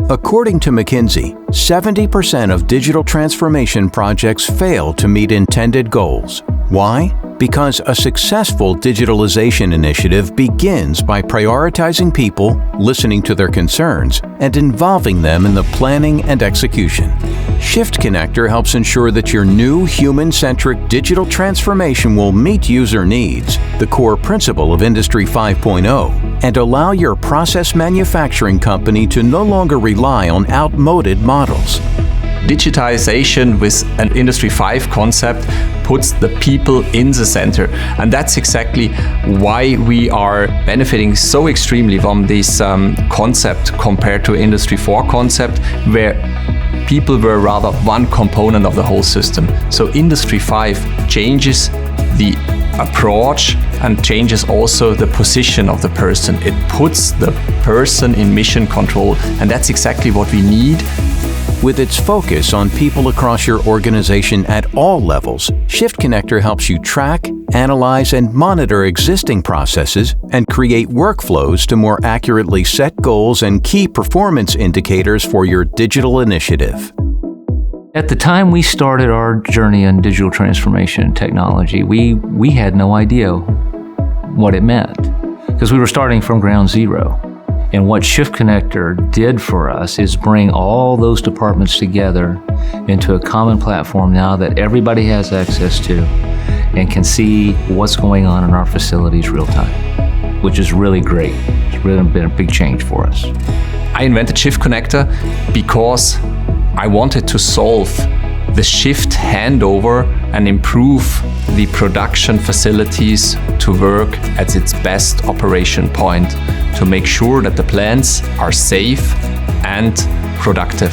According to McKinsey, 70% of digital transformation projects fail to meet intended goals. Why? Because a successful digitalization initiative begins by prioritizing people, listening to their concerns, and involving them in the planning and execution. Shiftconnector helps ensure that your new human-centric digital transformation will meet user needs, the core principle of Industry 5.0, and allow your process manufacturing company to no longer rely on outmoded models. Digitalization with an Industry 5 concept puts the people in the center. And that's exactly why we are benefiting so extremely from this concept compared to Industry 4 concept, where people were rather one component of the whole system. So Industry 5 changes the approach and changes also the position of the person. It puts the person in mission control, and that's exactly what we need. With its focus on people across your organization at all levels, Shiftconnector helps you track, analyze, and monitor existing processes and create workflows to more accurately set goals and key performance indicators for your digital initiative. At the time we started our journey in digital transformation and technology, we had no idea what it meant because we were starting from ground zero. And what Shiftconnector did for us is bring all those departments together into a common platform now that everybody has access to and can see what's going on in our facilities real time, which is really great. It's really been a big change for us. I invented Shiftconnector because I wanted to solve the shift handover and improve the production facilities to work at its best operation point to make sure that the plants are safe and productive.